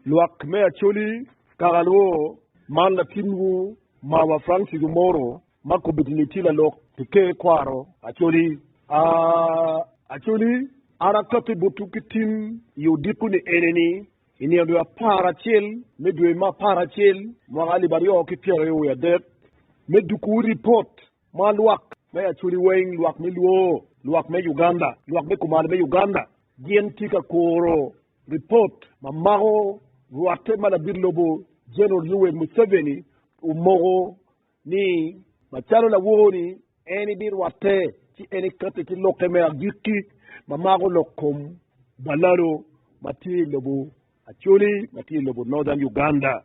luak me acholi kagalwo man la pingu mawa Francis Moro mako bitiniti la lok tike kwaro acholi ara kati butu kitin yudiku ni eneni ini ando para chel medwe ma para chel mo ali bario kitero yo ya det meduku report ma luak me acholi weng luak me luo luak me Uganda luak me kumale me Uganda gien tika koro report mamago ruate mala birlobo General Yoweri Museveni umogo ni machalo la woni eni bir wate ci eni kate ci lokeme agiki mamago lokom balaro mati lobo acholi mati lobo Northern Uganda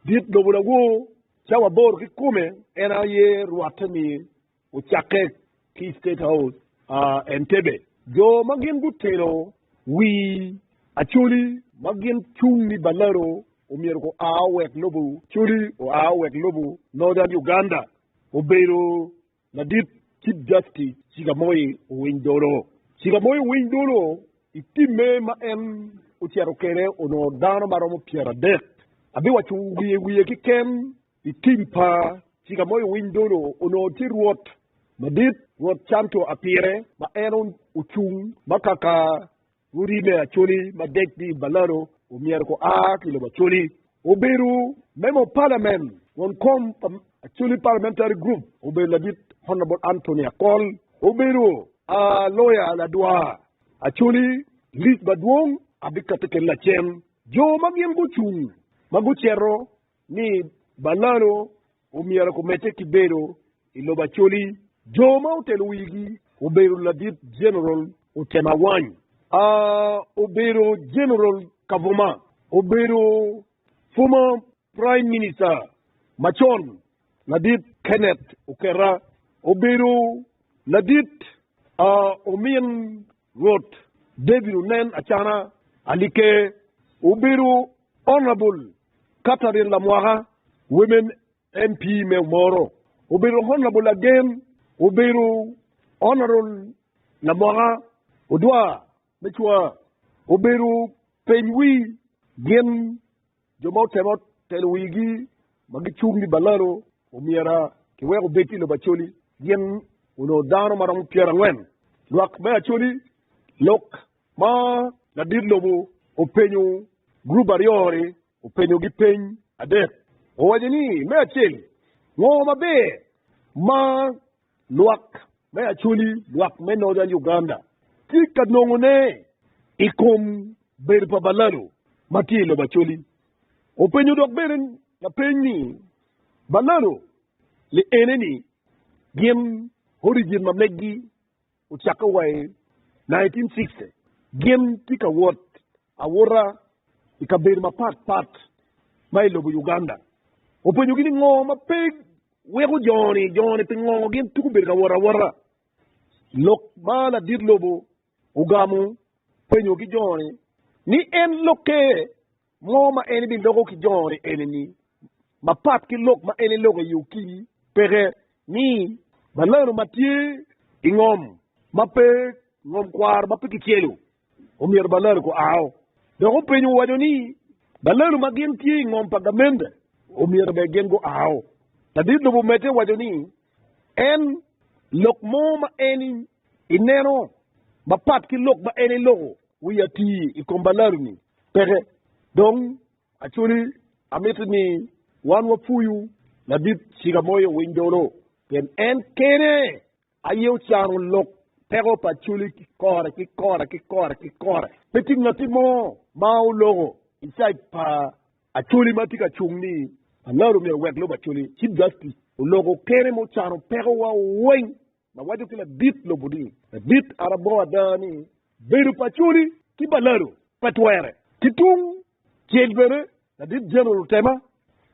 dit lobo la wo chawa bor ki kume ena ye ruate mi o chake ki State House Entebbe jo magin gutero wi acholi magin chungi balaro umir ko awek lobu churi o awek lobu Northern Uganda obero nadit Chief Justice Chigamoy Windoro itime ma em utiaro kere ono dano maromo piera det abi wachu wiye kikem itimpa Chigamoy Windoro ono tirwot madit wot chanto apire ma enon uchung makaka urime acholi madekdi balaro umir ko kilo bacholi oberu memo parliament won kom actually parliamentary group oberu labit Honorable Anthony Akol oberu lawyer la dua actually Liz Badwong abikateke la chem jo magiem guchung maguchero ni balaro umir ko mete kibero ilo bacholi jo mountain wigi oberu labit general Utemawany oberu general Kavuma oberu former Prime Minister Machon Nadit Kenneth Ukera oberu Nadit Omian Road David Unen Achana Alike oberu Honorable Catherine Lamwaha Women MP Mewmoro oberu Honorable again oberu Honorable Lamwaha Odwa Mechwa oberu Penywi gen jomo temot telwigi magichungi balaro umiara kiwego beti lo bacholi gen uno dano maram piera ngwen luak ba choli lok ma na dirlobo openyo group ariore openyo gipeny ade o wajeni me acheli ngo mabe ma luak me acholi luak me Northern Uganda tika nongone ikom berpa balaro mati lo bacholi openyo dok beren na penni balaro le eneni gem origin mamlegi uchaka way 1960 gem tika wot awora ikaber ma part mai lo Uganda openyo gini ngo mapeg wego joni pingo gem tuku ber ka wora lok mala dirlobo ugamu penyo gi joni ni en loke ngoma eni bi logo ki jori eneni ma pat ki lok ma eni logo yuki pere ni balaro matie ingom mape ngom kwar mape ki chelo o mier balaro ko aw do ko penyo wadoni balaro magem tie ngom pagamende o mier be gen go aw tadid do mete wadoni en lok mo ma eni inero ma pat ki lok ma eni logo wiyati ikombalaro ni pere donc actually ametni wan wafuyu na bit Chigamoy Windoro ken en kene ayew charu lok pero pachuli ki kore peting natimo mau logo inside pa actually matika chungni alaro me wek lo bachuli Chief Justice logo kene mo charu pero wa wen na waju kila bit lo budi bit arabo adani beru pachuli ki balaro patwere kitung Chelbere, na dit general tema,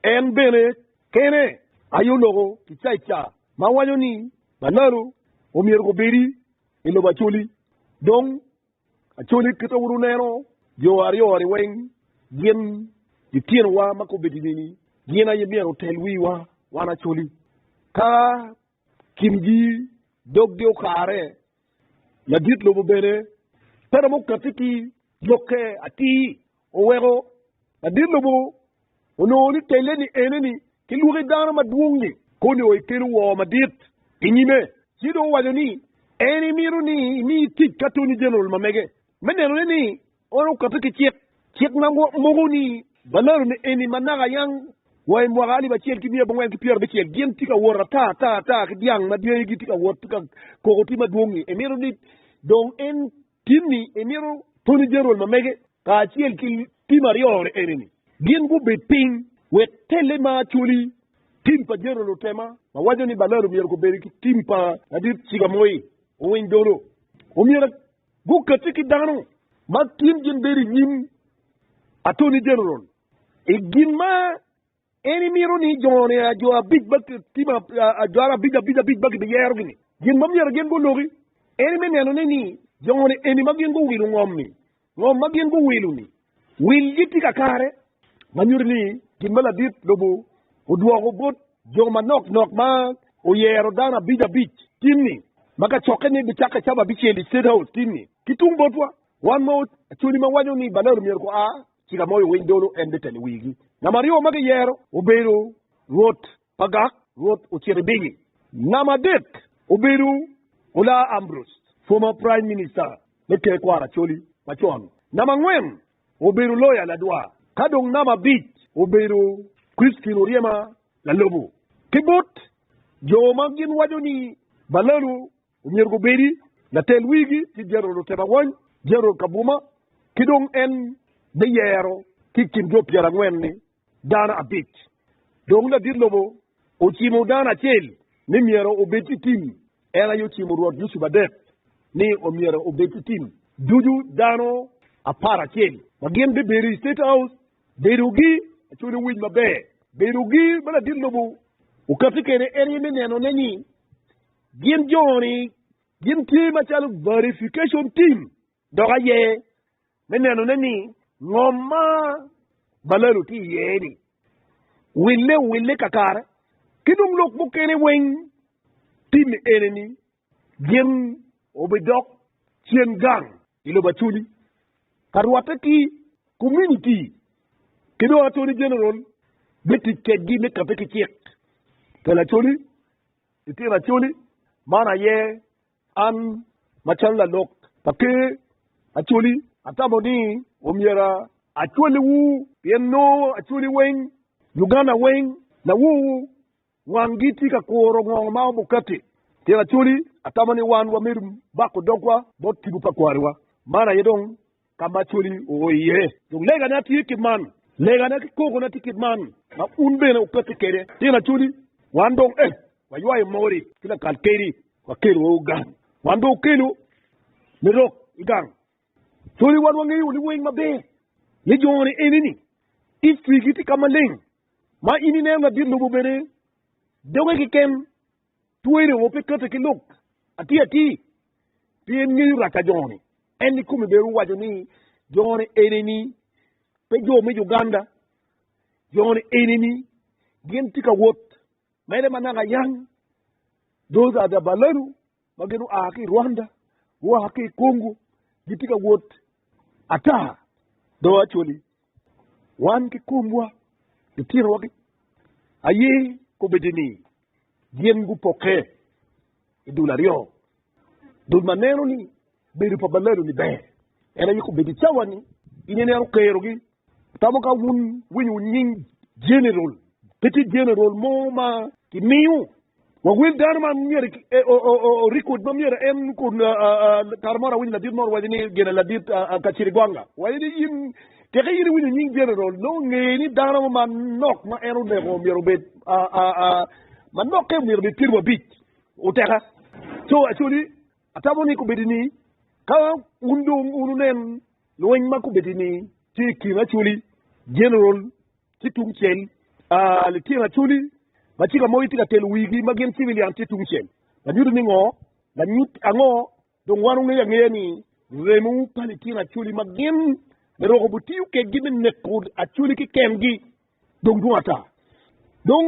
en bene, kene, ayo logo, kichaicha, mawanyoni, banaru, omiergo beri, ilo bachuli, dong, achuli kita urunero, yo ari weng, yen, ditien wa mako bedinini, yen aye miero telwi wa, wana chuli, ka, kimji, dogdio kare, na dit lobo bene, pero mo katiki, loke, ati, wego adilo bo ono ni tele ni eneni ki lugi dana madwungi koni o ikelu wo madit inyime sido wajoni eni miru ni tikatoni general mamege meneno ni ono katuki chek nango mogoni balaru ni eni managa yang way mwagali ba ciel kibiya ba ngwen ki pier ba ciel gen tika wora ta ki diang ma diye gi tika wor tika ko ti ma dongi e mero ni donc en timni e mero toni jerol ma mege ka ciel ki timarior eneni gen bu be ping we tele ma chuli timpa jerol tema ma wajo ni balaru mi ko beri ki timpa adi siga moyi o wen dolo o mi rak bu ka tiki dano ma tim gen beri nyim atoni jerol e gin ma eni miro ni jone a jo a big bag tima a jara big bag de yer gini gen mam yer gen go logi eni men yano ni jone eni magien go wilu ngom magien go wilu ni wil yiti ka kare manyur ni gimbala dit lobo o duwa go bot jo ma nok ma o yero dana big timni maga chokene bi chaka chaba bi cheli state house timni kitung botwa one more chuni ma wanyo ni balaru mier ko a kiga moyo windolo endeten wigi na mario mage yero obero rot pagak rot uchiribigi namadet obero ula Ambrose former prime minister leke kwara choli machon namangwem obero loya la dwa kadong nama bit obero Christine Oriema la lobo kibot jo magin wajoni balaru nyergo beri la tel wigi ti jero lo teba won jero kabuma kidong en de yero kikin do piara ngwenni dana a bit donc la dir lobo o chimo dana chel ni miero o beti tim era yo chimo rod yusu badet ni o miero o beti tim duju dano a para chel magien be beri state house berugi chuli win mabe berugi bala dir lobo o kafikere eri meneno neni gien joni gien team a chalu verification team doga ye meneno neni ngoma balaru ti yeni wille kakara kidum lok bukene wen tin enemy gem obedok chien gang ilo bachuli karwata ki community kido atoni general beti kegi me kapeki chek tela choli itira choli mana ye an machala lok pake acholi atamoni omiera acholi wu pieno acholi wen Uganda wen na wu wangiti ka koro ngong ma bukati tela chuli atamani wan wa mirum bako dogwa bot tibu pakwarwa mara yedong kama chuli oye donc lega na tikidman lega na koko na tikidman na unbe na ukati kere tela chuli wandong waywa mori kila kalkeri wa kero ugan wando kelo mirok igang chuli wan wangi uli wen mabe ye jone enini ifigiti kama leng ma ini ne na dir lubu bere doge ki kem tuere wo pe kete ki lok ati pien ni raka joni eni kumi beru wajo ni joni eneni pe jo me Uganda joni eneni genti ka wot mele mananga yang those are the balaru magenu aki Rwanda wa aki Congo gitika wot ata do actually wan ki kumbwa itiro waki aye ko bedeni yengu poke idulario dul manero ni beru pa balero ni be era yiko bedi chawani inene ro kerogi tamoka wun winyu ning general petit general moma ki miu wa wil darma mier o record ma mier em ko tarmara win la dir nor wadini gena la dir ka chirigwanga wayini yim te xeyri wini ñing general no ngeni dara ma nok ma ero de ko miro bet ma nok ke miro bet tirwa bit o texa so actually ataboni ko bedini ka undo unu nen lo wñ ma ko bedini ci ki na chuli general ci tum cel le ti na chuli ma ci ka moy ti ka tel wigi ma gen civilian ci tum cel ma nyudu ni ngo la nyut ango do waru ngi ngeni remu pali ti na chuli ma gen roko butiu ke gimen nekkud achuli ki kemgi donc duata donc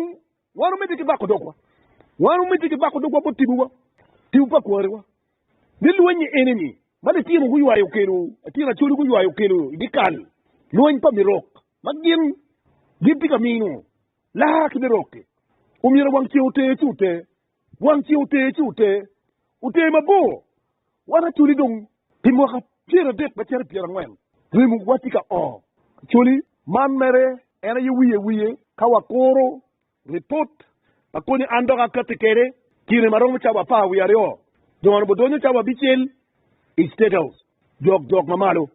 waru meti ki bako dokwa botibuwa tiu pa kwarewa dilu wenye enemy bale tino guyu ayo kero tino chuli guyu ayo kero dikal Luan pa mirok. Magin. Gipi kamino. Laha kiniroke. Umira wang chute chute. Wang chute chute. Ute mabo. Wana chuli dong. Timwa ka pira det ba chera pira ngwen. Rimu wati ka o. Chuli man mere era wiye kawa koro report akoni ando ka katekere kire marongo chaba pa wiario. Dongo bodonyo chaba bichel. It's status. Jog mamalo.